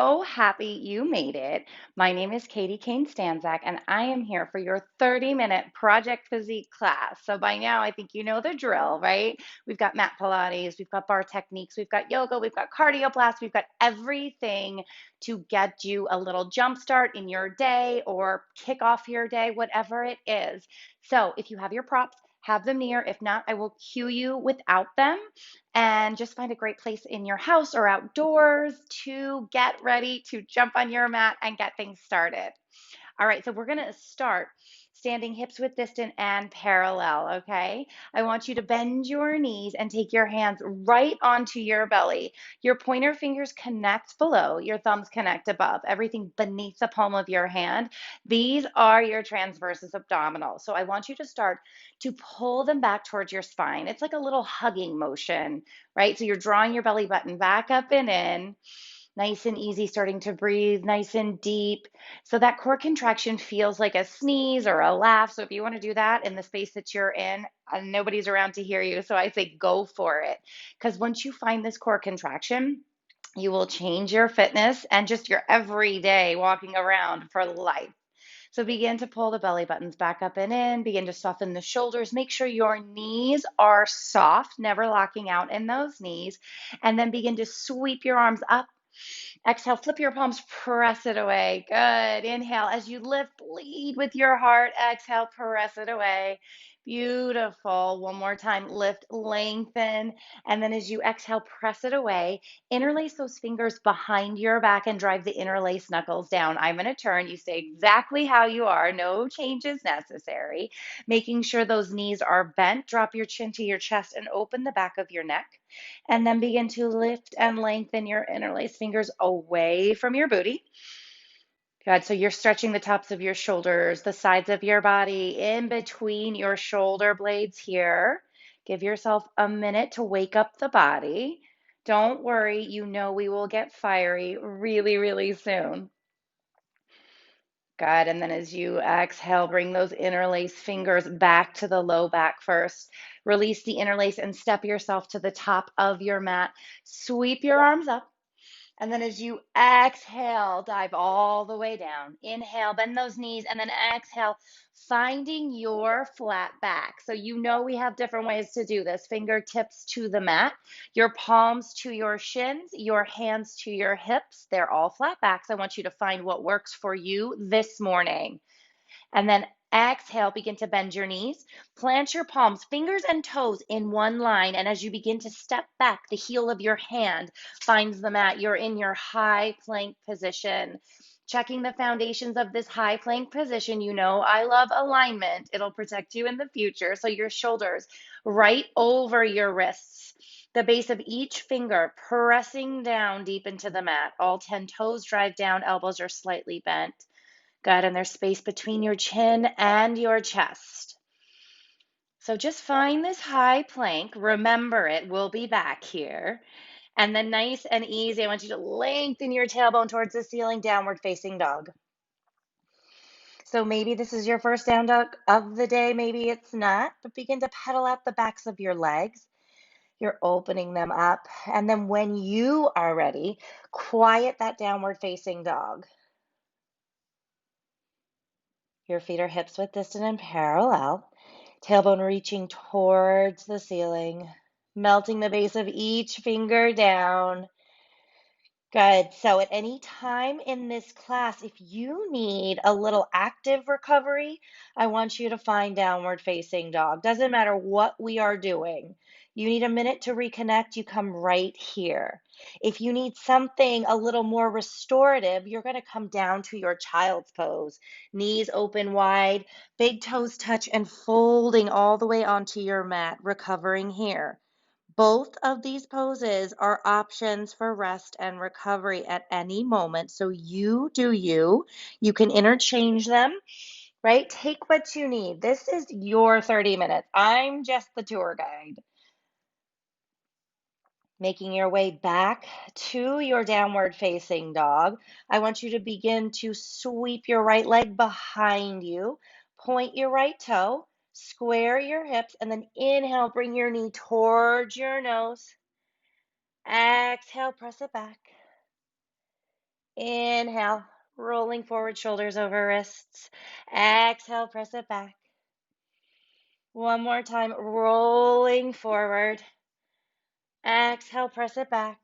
So happy you made it. My name is Katie Kane Stanzak, and I am here for your 30-minute Project Physique class. So by now, I think you know the drill, right? We've got mat Pilates, we've got bar techniques, we've got yoga, we've got cardio blast, we've got everything to get you a little jump start in your day or kick off your day, whatever it is. So if you have your props, have them near. If not, I will cue you without them and just find a great place in your house or outdoors to get ready to jump on your mat and get things started. All right, so we're going to start standing hips width distant and parallel, okay? I want you to bend your knees and take your hands right onto your belly. Your pointer fingers connect below, your thumbs connect above, everything beneath the palm of your hand. These are your transverse abdominals. So I want you to start to pull them back towards your spine. It's like a little hugging motion, right? So you're drawing your belly button back up and in. Nice and easy, starting to breathe nice and deep. So that core contraction feels like a sneeze or a laugh. So if you want to do that in the space that you're in, nobody's around to hear you. So I say go for it. Because once you find this core contraction, you will change your fitness and just your everyday walking around for life. So begin to pull the belly buttons back up and in, begin to soften the shoulders. Make sure your knees are soft, never locking out in those knees. And then begin to sweep your arms up. Exhale, flip your palms, press it away. Good. Inhale, as you lift, lead with your heart. Exhale, press it away. Beautiful. One more time, lift, lengthen. And then as you exhale, press it away. Interlace those fingers behind your back and drive the interlace knuckles down. I'm going to turn. You stay exactly how you are. No changes necessary. Making sure those knees are bent. Drop your chin to your chest and open the back of your neck. And then begin to lift and lengthen your interlace fingers away from your booty. Good. So you're stretching the tops of your shoulders, the sides of your body, in between your shoulder blades here. Give yourself a minute to wake up the body. Don't worry, you know we will get fiery really, really soon. Good. And then as you exhale, bring those interlace fingers back to the low back first. Release the interlace and step yourself to the top of your mat. Sweep your arms up. And then as you exhale, dive all the way down. Inhale, bend those knees, and then exhale, finding your flat back. So you know we have different ways to do this. Fingertips to the mat, your palms to your shins, your hands to your hips. They're all flat backs. I want you to find what works for you this morning. And then exhale, begin to bend your knees. Plant your palms, fingers and toes in one line. And as you begin to step back, the heel of your hand finds the mat. You're in your high plank position. Checking the foundations of this high plank position, you know I love alignment. It'll protect you in the future. So your shoulders right over your wrists. The base of each finger pressing down deep into the mat. All 10 toes drive down, elbows are slightly bent. Good, and there's space between your chin and your chest. So just find this high plank. Remember it. We'll be back here. And then nice and easy, I want you to lengthen your tailbone towards the ceiling, downward facing dog. So maybe this is your first down dog of the day, maybe it's not, but begin to pedal out the backs of your legs. You're opening them up. And then when you are ready, quiet that downward facing dog. Your feet are hips width distant and parallel. Tailbone reaching towards the ceiling, melting the base of each finger down. Good. So at any time in this class, if you need a little active recovery, I want you to find downward facing dog. Doesn't matter what we are doing. You need a minute to reconnect, you come right here. If you need something a little more restorative, you're going to come down to your child's pose. Knees open wide, big toes touch, and folding all the way onto your mat, recovering here. Both of these poses are options for rest and recovery at any moment. So you do you. You can interchange them, right? Take what you need. This is your 30 minutes. I'm just the tour guide. Making your way back to your downward facing dog. I want you to begin to sweep your right leg behind you, point your right toe, square your hips, and then inhale, bring your knee towards your nose. Exhale, press it back. Inhale, rolling forward, shoulders over wrists. Exhale, press it back. One more time, rolling forward. Exhale, press it back.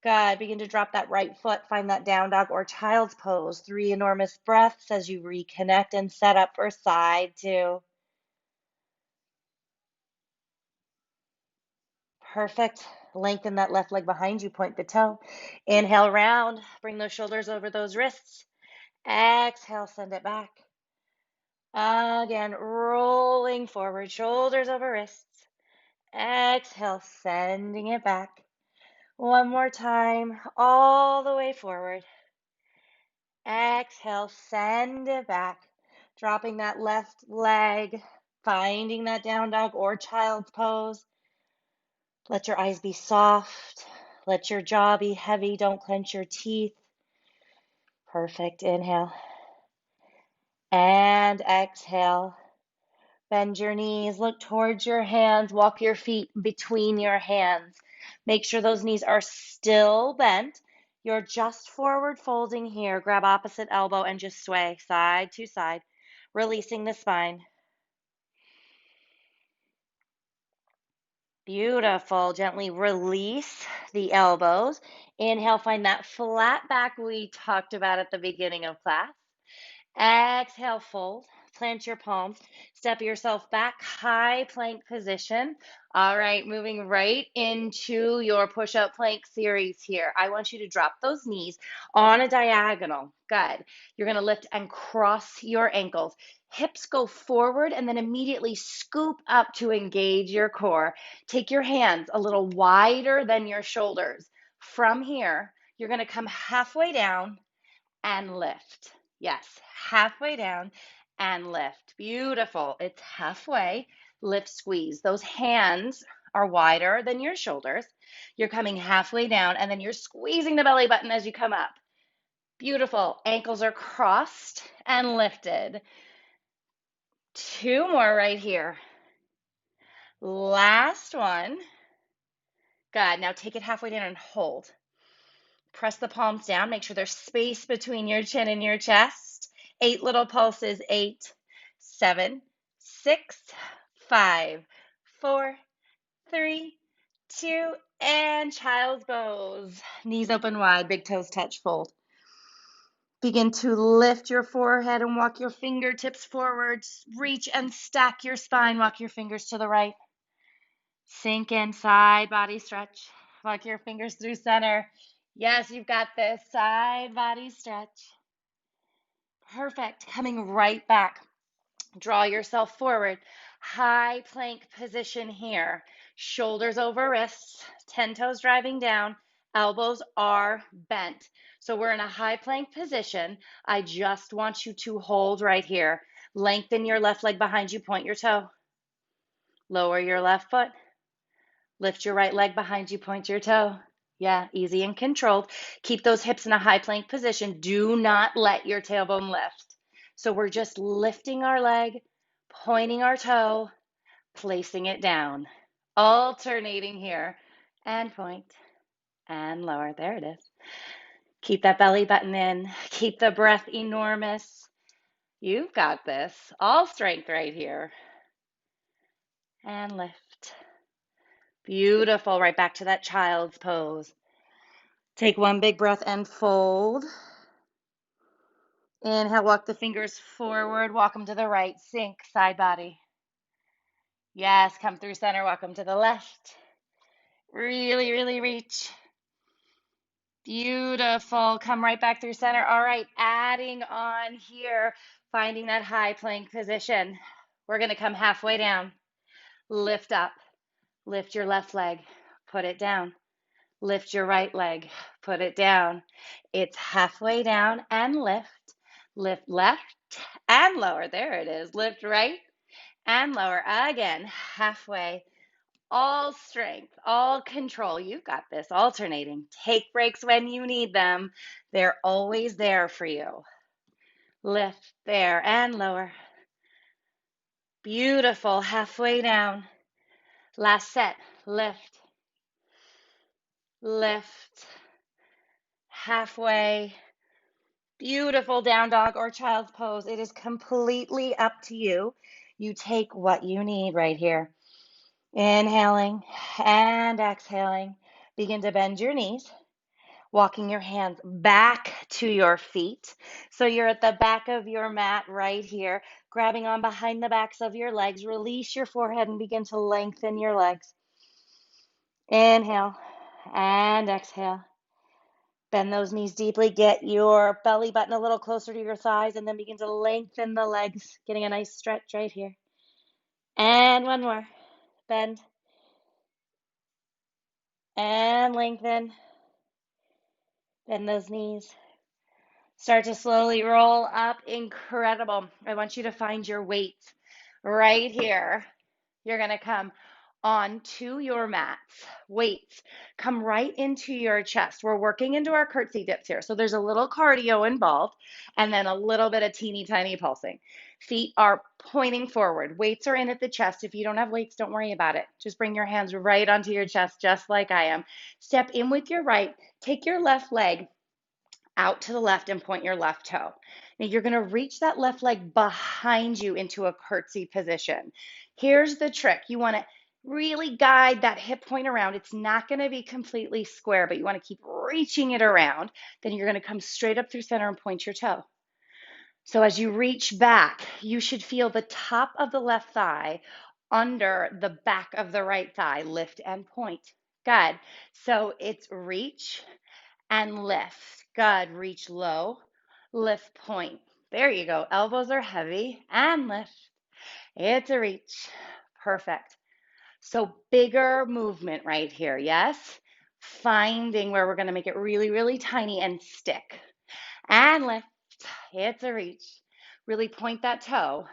Good. Begin to drop that right foot. Find that down dog or child's pose. 3 enormous breaths as you reconnect and set up for side 2. Perfect. Lengthen that left leg behind you. Point the toe. Inhale, round. Bring those shoulders over those wrists. Exhale, send it back. Again, rolling forward, shoulders over wrists. Exhale, sending it back. One more time, all the way forward. Exhale, send it back. Dropping that left leg, finding that down dog or child's pose. Let your eyes be soft. Let your jaw be heavy. Don't clench your teeth. Perfect. Inhale. And exhale. Bend your knees, look towards your hands, walk your feet between your hands. Make sure those knees are still bent. You're just forward folding here. Grab opposite elbow and just sway side to side, releasing the spine. Beautiful. Gently release the elbows. Inhale, find that flat back we talked about at the beginning of class. Exhale, fold, plant your palms, step yourself back, high plank position. All right, moving right into your push-up plank series here. I want you to drop those knees on a diagonal. Good. You're going to lift and cross your ankles. Hips go forward and then immediately scoop up to engage your core. Take your hands a little wider than your shoulders. From here, you're going to come halfway down and lift. Yes, halfway down and lift. Beautiful. It's halfway. Lift, squeeze. Those hands are wider than your shoulders. You're coming halfway down and then you're squeezing the belly button as you come up. Beautiful. Ankles are crossed and lifted. 2 more right here. Last one. Good. Now take it halfway down and hold. Press the palms down. Make sure there's space between your chin and your chest. 8 little pulses. 8, 7, 6, 5, 4, 3, 2, and child's pose. Knees open wide, big toes touch, fold. Begin to lift your forehead and walk your fingertips forward. Reach and stack your spine. Walk your fingers to the right. Sink in, side body stretch. Walk your fingers through center. Yes, you've got this. Side body stretch. Perfect. Coming right back. Draw yourself forward. High plank position here. Shoulders over wrists. 10 toes driving down. Elbows are bent. So we're in a high plank position. I just want you to hold right here. Lengthen your left leg behind you. Point your toe. Lower your left foot. Lift your right leg behind you, point your toe. Yeah, easy and controlled. Keep those hips in a high plank position. Do not let your tailbone lift. So we're just lifting our leg, pointing our toe, placing it down. Alternating here. And point and lower. There it is. Keep that belly button in. Keep the breath enormous. You've got this. All strength right here. And lift. Beautiful. Right back to that child's pose. Take one big breath and fold. Inhale, walk the fingers forward. Walk them to the right. Sink, side body. Yes, come through center. Walk them to the left. Really, really reach. Beautiful. Come right back through center. All right, adding on here, finding that high plank position. We're going to come halfway down. Lift up. Lift your left leg. Put it down. Lift your right leg, put it down. It's halfway down and lift. Lift left and lower. There it is. Lift right and lower. Again, halfway. All strength, all control. You've got this. Alternating. Take breaks when you need them. They're always there for you. Lift there and lower. Beautiful. Halfway down. Last set. Lift. Lift. halfway. Beautiful down dog or child's pose. It is completely up to you. You take what you need right here. Inhaling and exhaling. Begin to bend your knees, walking your hands back to your feet. So you're at the back of your mat right here, grabbing on behind the backs of your legs. Release your forehead and begin to lengthen your legs. Inhale and exhale. Bend those knees deeply. Get your belly button a little closer to your thighs and then begin to lengthen the legs, getting a nice stretch right here. And one more. Bend and lengthen. Bend those knees. Start to slowly roll up. Incredible. I want you to find your weight right here. You're going to come onto your mats. Weights come right into your chest. We're working into our curtsy dips here. So there's a little cardio involved and then a little bit of teeny tiny pulsing. Feet are pointing forward. Weights are in at the chest. If you don't have weights, don't worry about it. Just bring your hands right onto your chest, just like I am. Step in with your right. Take your left leg out to the left and point your left toe. Now you're going to reach that left leg behind you into a curtsy position. Here's the trick. You want to really guide that hip point around. It's not going to be completely square, but you want to keep reaching it around. Then you're going to come straight up through center and point your toe. So as you reach back, you should feel the top of the left thigh under the back of the right thigh. Lift and point. Good. So it's reach and lift. Good. Reach low, lift, point. There you go. Elbows are heavy and lift. It's a reach. Perfect. So bigger movement right here. Yes. Finding where we're going to make it really, really tiny and stick. And lift. It's a reach. Really point that toe.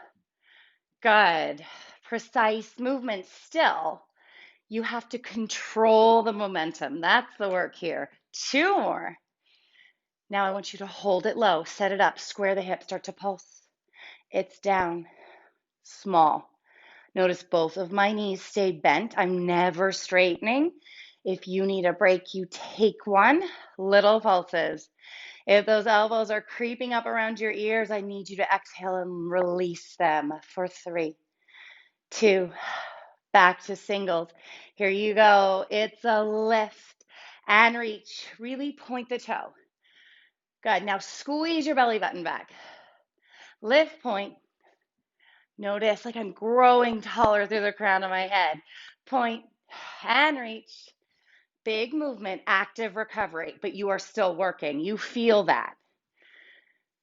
Good. Precise movement still. You have to control the momentum. That's the work here. Two more. Now I want you to hold it low, set it up, square the hip, start to pulse. It's down, small. Notice both of my knees stay bent. I'm never straightening. If you need a break, you take one. Little pulses. If those elbows are creeping up around your ears, I need you to exhale and release them for 3, 2, back to singles. Here you go. It's a lift and reach. Really point the toe. Good. Now squeeze your belly button back. Lift, point. Notice like I'm growing taller through the crown of my head. Point and reach. Big movement, active recovery, but you are still working. You feel that.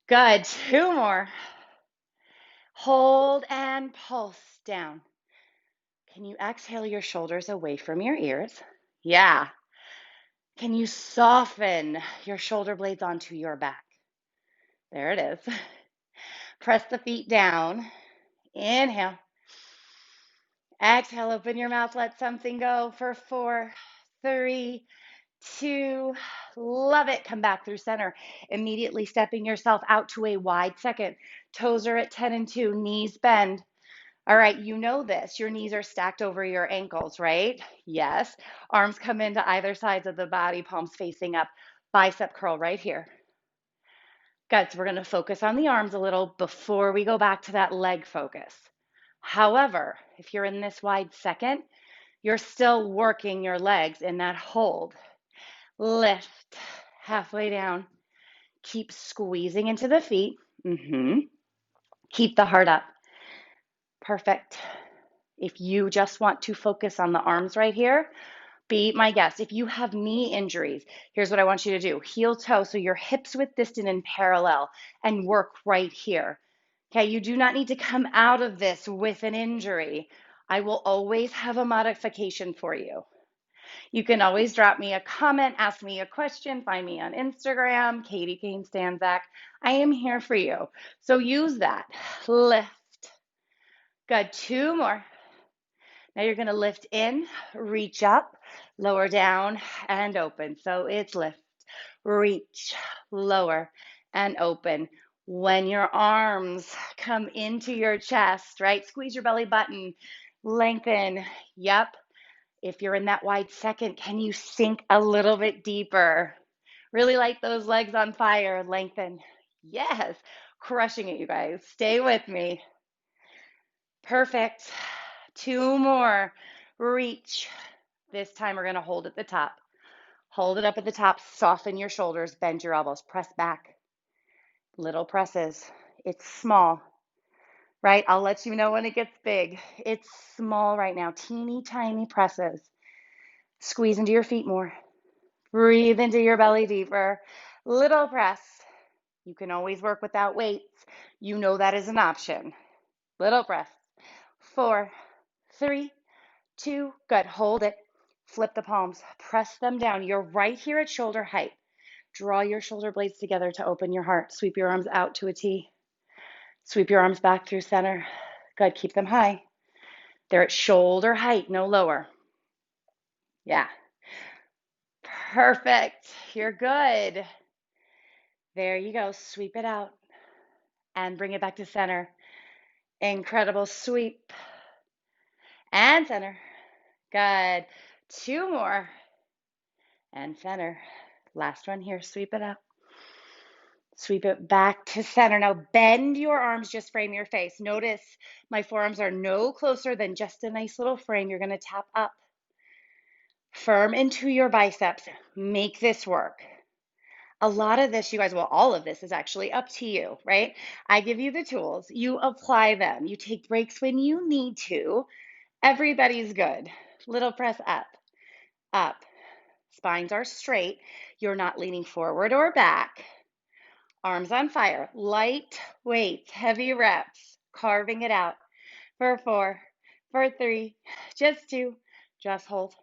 Good. 2 more. Hold and pulse down. Can you exhale your shoulders away from your ears? Yeah. Can you soften your shoulder blades onto your back? There it is. Press the feet down. Inhale. Exhale, open your mouth, let something go for 4, 3, 2, love it. Come back through center. Immediately stepping yourself out to a wide second. Toes are at 10 and 2, knees bend. All right, you know this. Your knees are stacked over your ankles, right? Yes. Arms come into either sides of the body, palms facing up. Bicep curl right here. Good. So we're going to focus on the arms a little before we go back to that leg focus. However, if you're in this wide second, you're still working your legs in that hold. Lift halfway down. Keep squeezing into the feet. Keep the heart up. Perfect. If you just want to focus on the arms right here, be my guest. If you have knee injuries, here's what I want you to do. Heel toe, so your hips width distant and parallel, and work right here. Okay, you do not need to come out of this with an injury. I will always have a modification for you. You can always drop me a comment, ask me a question, find me on Instagram, Katie Kane Stanzak. I am here for you. So use that. Lift. Good. 2 more. Now you're going to lift in, reach up, lower down, and open. So it's lift, reach, lower, and open. When your arms come into your chest, right? Squeeze your belly button, lengthen. Yep. If you're in that wide second, can you sink a little bit deeper? Really light those legs on fire. Lengthen. Yes. Crushing it, you guys. Stay with me. Perfect. Two more. Reach. This time we're going to hold at the top. Hold it up at the top. Soften your shoulders. Bend your elbows. Press back. Little presses. It's small, right? I'll let you know when it gets big. It's small right now. Teeny tiny presses. Squeeze into your feet more. Breathe into your belly deeper. Little press. You can always work without weights. You know that is an option. Little press. 4, 3, 2. Good. Hold it. Flip the palms. Press them down. You're right here at shoulder height. Draw your shoulder blades together to open your heart. Sweep your arms out to a T. Sweep your arms back through center. Good. Keep them high. They're at shoulder height, no lower. Yeah. Perfect. You're good. There you go. Sweep it out and bring it back to center. Incredible sweep and center. Good. Two more and center. Last one here. Sweep it out. Sweep it back to center. Now bend your arms, just frame your face. Notice my forearms are no closer than just a nice little frame. You're going to tap up. Firm into your biceps. Make this work. A lot of this, you guys, well, all of this is actually up to you, right? I give you the tools. You apply them. You take breaks when you need to. Everybody's good. Little press up, up. Spines are straight. You're not leaning forward or back. Arms on fire. Light weights, heavy reps. Carving it out. For 4, for 3, just 2. Just hold.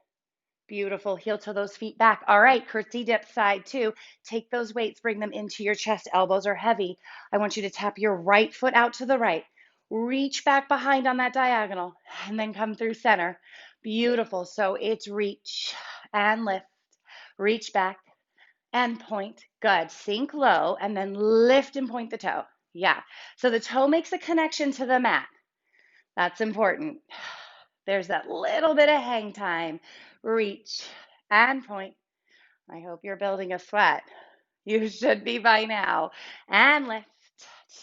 Beautiful. Heel to those feet back. All right, curtsy dip side 2. Take those weights, bring them into your chest. Elbows are heavy. I want you to tap your right foot out to the right. Reach back behind on that diagonal and then come through center. Beautiful. So it's reach and lift. Reach back and point. Good. Sink low and then lift and point the toe. Yeah. So the toe makes a connection to the mat. That's important. There's that little bit of hang time. Reach and point. I hope you're building a sweat. You should be by now. And lift.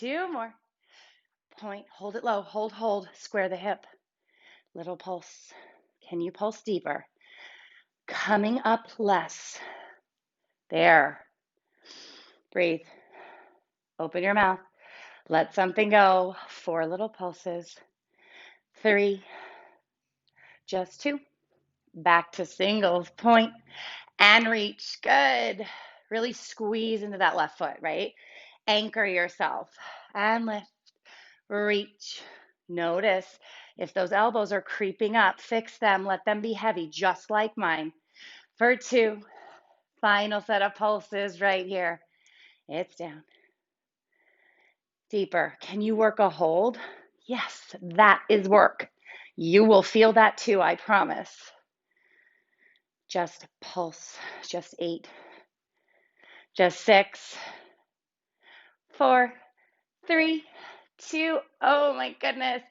2 more. Point. Hold it low. Hold, hold. Square the hip. Little pulse. Can you pulse deeper? Coming up less. There. Breathe. Open your mouth. Let something go. 4 little pulses. 3. Just 2. Back to singles. Point and reach. Good. Really squeeze into that left foot, right? Anchor yourself and lift. Reach. Notice if those elbows are creeping up, fix them. Let them be heavy, just like mine. For 2. Final set of pulses right here. It's down. Deeper. Can you work a hold? Yes, that is work. You will feel that too, I promise. Just pulse. Just 8. Just 6. 4, 3, 2. Oh my goodness.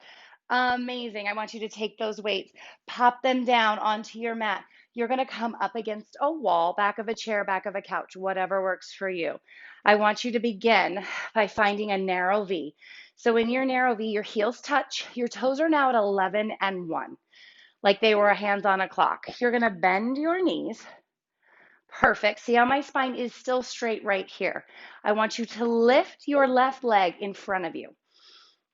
Amazing. I want you to take those weights, pop them down onto your mat. You're going to come up against a wall, back of a chair, back of a couch, whatever works for you. I want you to begin by finding a narrow V. So in your narrow V, your heels touch. Your toes are now at 11 and 1, like they were hands on a clock. You're going to bend your knees. Perfect. See how my spine is still straight right here. I want you to lift your left leg in front of you.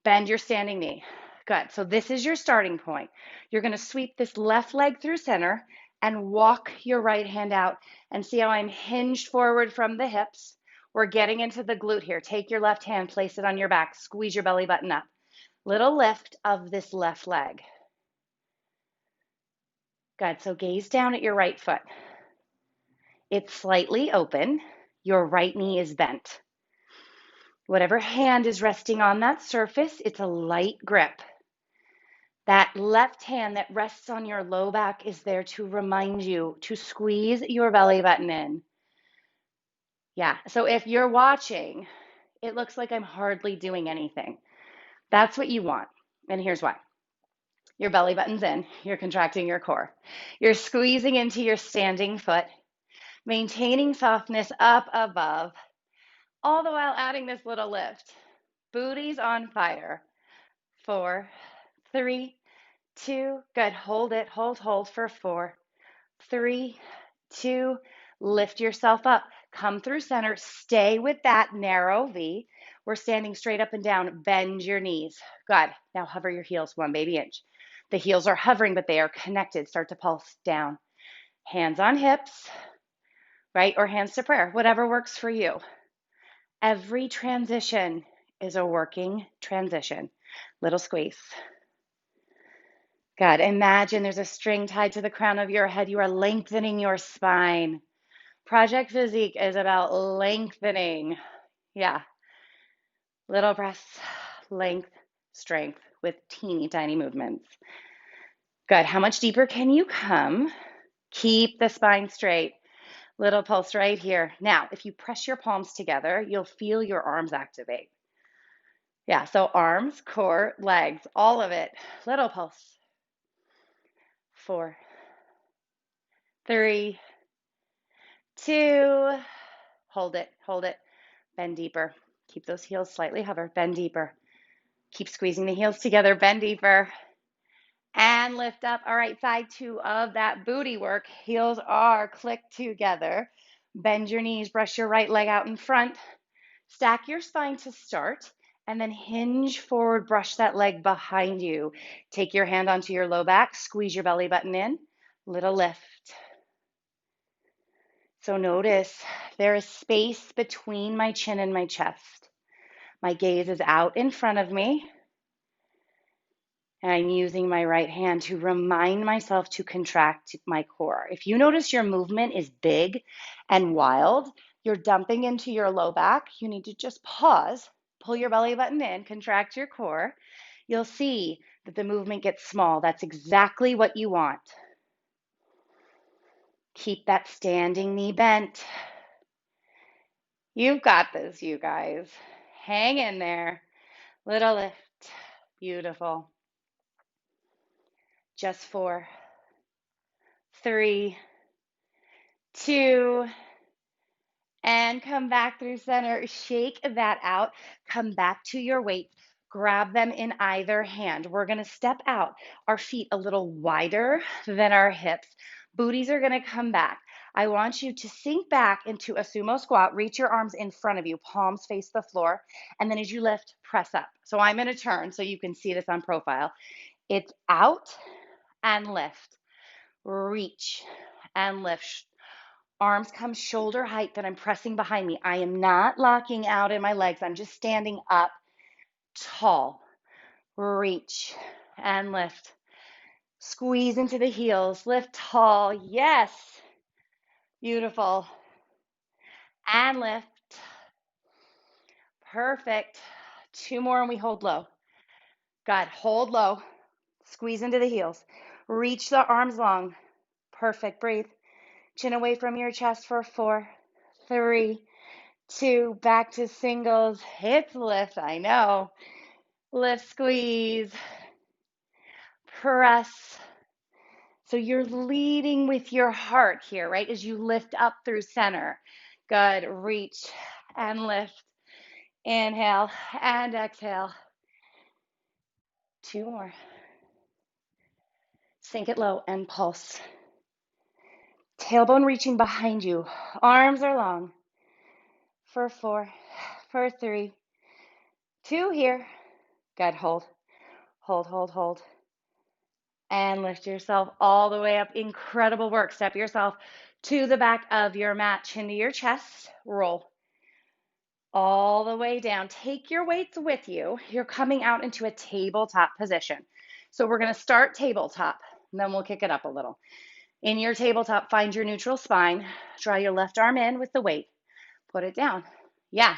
Bend your standing knee. Good. So this is your starting point. You're going to sweep this left leg through center and walk your right hand out. And see how I'm hinged forward from the hips. We're getting into the glute here. Take your left hand, place it on your back, squeeze your belly button up. Little lift of this left leg. Good. So gaze down at your right foot. It's slightly open. Your right knee is bent. Whatever hand is resting on that surface, it's a light grip. That left hand that rests on your low back is there to remind you to squeeze your belly button in. Yeah, so if you're watching, it looks like I'm hardly doing anything. That's what you want. And here's why. Your belly button's in. You're contracting your core. You're squeezing into your standing foot. Maintaining softness up above, all the while adding this little lift. Booties on fire. 4, 3, 2, good. Hold it, hold for 4, 3, 2, lift yourself up. Come through center, stay with that narrow V. We're standing straight up and down, bend your knees. Good. Now hover your heels 1 baby inch. The heels are hovering, but they are connected. Start to pulse down. Hands on hips, right? Or hands to prayer, whatever works for you. Every transition is a working transition. Little squeeze. Good. Imagine there's a string tied to the crown of your head. You are lengthening your spine. Project Physique is about lengthening. Yeah. Little breaths, length, strength with teeny tiny movements. Good. How much deeper can you come? Keep the spine straight. Little pulse right here. Now, if you press your palms together, you'll feel your arms activate. Yeah, so arms, core, legs, all of it. Little pulse. 4, 3, 2. Hold it, hold it. Bend deeper. Keep those heels slightly hover. Bend deeper. Keep squeezing the heels together. Bend deeper. And lift up. All right, side 2 of that booty work. Heels are clicked together. Bend your knees. Brush your right leg out in front. Stack your spine to start. And then hinge forward. Brush that leg behind you. Take your hand onto your low back. Squeeze your belly button in. Little lift. So notice there is space between my chin and my chest. My gaze is out in front of me. And I'm using my right hand to remind myself to contract my core. If you notice your movement is big and wild, you're dumping into your low back, you need to just pause, pull your belly button in, contract your core. You'll see that the movement gets small. That's exactly what you want. Keep that standing knee bent. You've got this, you guys. Hang in there. Little lift. Beautiful. Just 4, 3, 2, and come back through center. Shake that out. Come back to your weight. Grab them in either hand. We're going to step out, our feet a little wider than our hips. Booties are going to come back. I want you to sink back into a sumo squat. Reach your arms in front of you. Palms face the floor. And then as you lift, press up. So I'm going to turn so you can see this on profile. It's out and lift. Reach and lift. Arms come shoulder height, then I'm pressing behind me. I am not locking out in my legs. I'm just standing up tall. Reach and lift. Squeeze into the heels. Lift tall. Yes. Beautiful. And lift. Perfect. 2 more and we hold low. Good. Hold low. Squeeze into the heels. Reach the arms long. Perfect. Breathe. Chin away from your chest for 4, 3, 2, back to singles. Hips lift. I know. Lift, squeeze, press. So you're leading with your heart here, right? As you lift up through center. Good. Reach and lift. Inhale and exhale. 2 more. Sink it low and pulse. Tailbone reaching behind you. Arms are long. For 4, for 3, 2 here. Good. Hold, hold, hold, hold. And lift yourself all the way up. Incredible work. Step yourself to the back of your mat, chin to your chest, roll all the way down. Take your weights with you. You're coming out into a tabletop position. So we're going to start tabletop, and then we'll kick it up a little. In your tabletop, find your neutral spine. Draw your left arm in with the weight. Put it down. Yeah.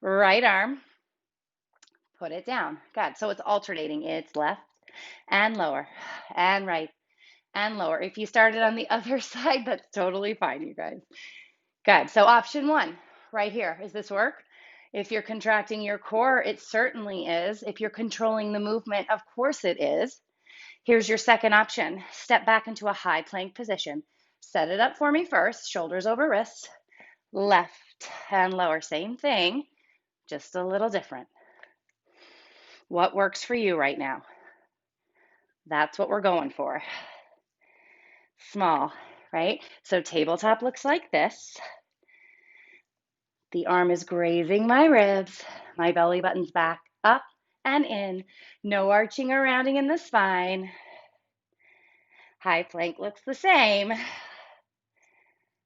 Right arm. Put it down. Good. So it's alternating. It's left and lower and right and lower. If you started on the other side, that's totally fine, you guys. Good. So option 1 right here. Does this work? If you're contracting your core, it certainly is. If you're controlling the movement, of course it is. Here's your second option. Step back into a high plank position. Set it up for me first, shoulders over wrists, left and lower, same thing, just a little different. What works for you right now? That's what we're going for. Small, right? So tabletop looks like this. The arm is grazing my ribs, my belly button's back, up and in. No arching or rounding in the spine. High plank looks the same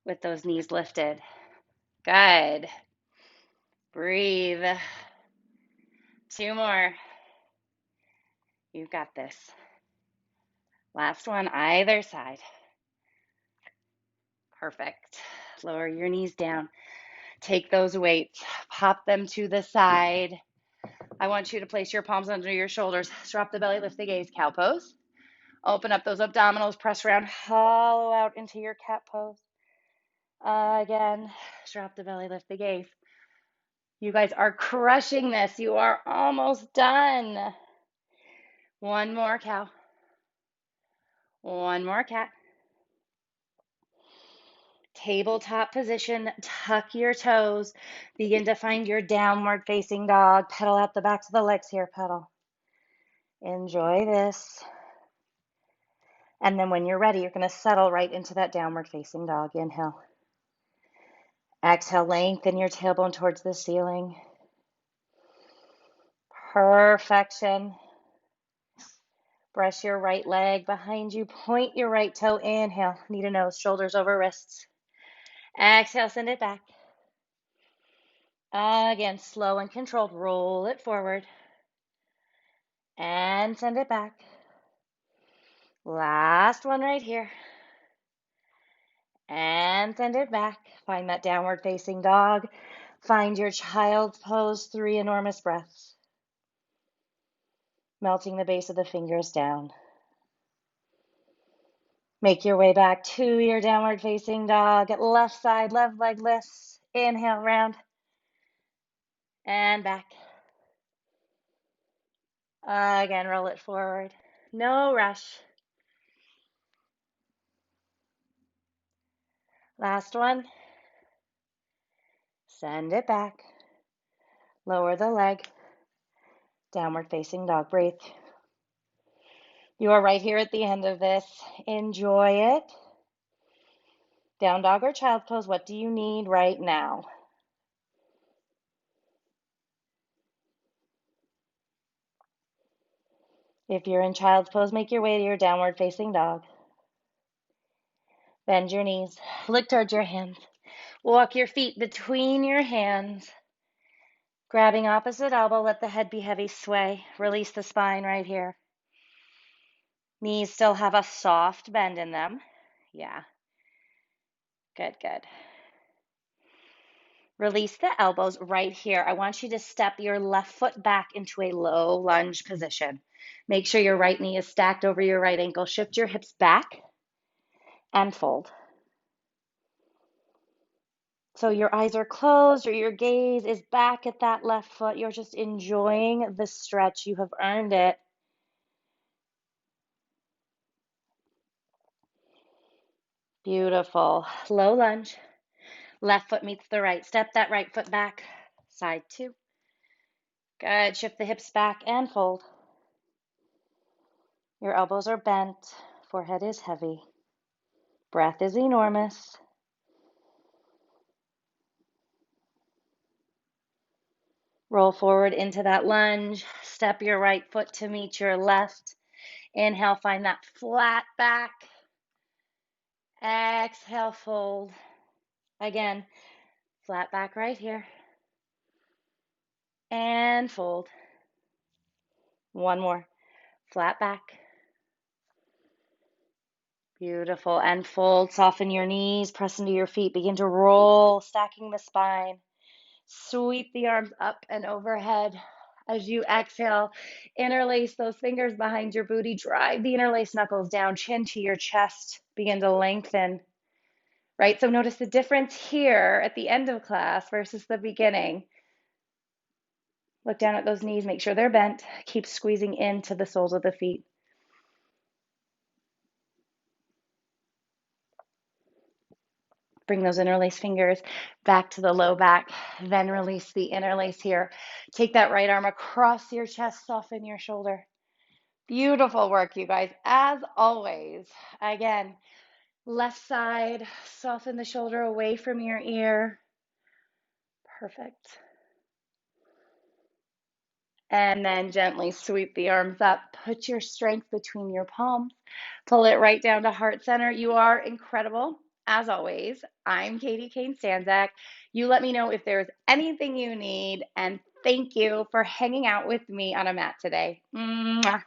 with those knees lifted. Good. Breathe. 2 more. You've got this. Last one, either side. Perfect. Lower your knees down. Take those weights, pop them to the side. I want you to place your palms under your shoulders. Drop the belly, lift the gaze, cow pose. Open up those abdominals, press around, hollow out into your cat pose. Again, drop the belly, lift the gaze. You guys are crushing this. You are almost done. One more cow. One more cat. Tabletop position, tuck your toes. Begin to find your downward facing dog. Pedal out the backs of the legs here, pedal. Enjoy this. And then when you're ready, you're going to settle right into that downward facing dog. Inhale. Exhale, lengthen your tailbone towards the ceiling. Perfection. Brush your right leg behind you. Point your right toe. Inhale. Knee to nose, shoulders over wrists. Exhale, send it back. Again, slow and controlled. Roll it forward. And send it back. Last one right here. And send it back. Find that downward facing dog. Find your child's pose. 3 enormous breaths. Melting the base of the fingers down. Make your way back to your downward facing dog. Left side, left leg lifts. Inhale, round. And back. Again, roll it forward. No rush. Last one. Send it back. Lower the leg. Downward facing dog. Breathe. You are right here at the end of this. Enjoy it. Down dog or child's pose, what do you need right now? If you're in child's pose, make your way to your downward facing dog. Bend your knees. Look towards your hands. Walk your feet between your hands. Grabbing opposite elbow, let the head be heavy, sway. Release the spine right here. Knees still have a soft bend in them. Yeah. Good, good. Release the elbows right here. I want you to step your left foot back into a low lunge position. Make sure your right knee is stacked over your right ankle. Shift your hips back and fold. So your eyes are closed or your gaze is back at that left foot. You're just enjoying the stretch. You have earned it. Beautiful. Low lunge. Left foot meets the right. Step that right foot back. Side 2. Good. Shift the hips back and fold. Your elbows are bent. Forehead is heavy. Breath is enormous. Roll forward into that lunge. Step your right foot to meet your left. Inhale, find that flat back. Exhale, fold. Again, flat back right here. And fold. One more. Flat back. Beautiful. And fold. Soften your knees. Press into your feet. Begin to roll, stacking the spine. Sweep the arms up and overhead. As you exhale, interlace those fingers behind your booty. Drive the interlaced knuckles down, chin to your chest. Begin to lengthen. Right? So notice the difference here at the end of class versus the beginning. Look down at those knees. Make sure they're bent. Keep squeezing into the soles of the feet. Bring those interlace fingers back to the low back, then release the interlace here. Take that right arm across your chest, soften your shoulder. Beautiful work, you guys. As always, again, left side, soften the shoulder away from your ear. Perfect. And then gently sweep the arms up. Put your strength between your palms. Pull it right down to heart center. You are incredible. As always, I'm Katie Kane Stanzak. You let me know if there's anything you need. And thank you for hanging out with me on a mat today. Mwah.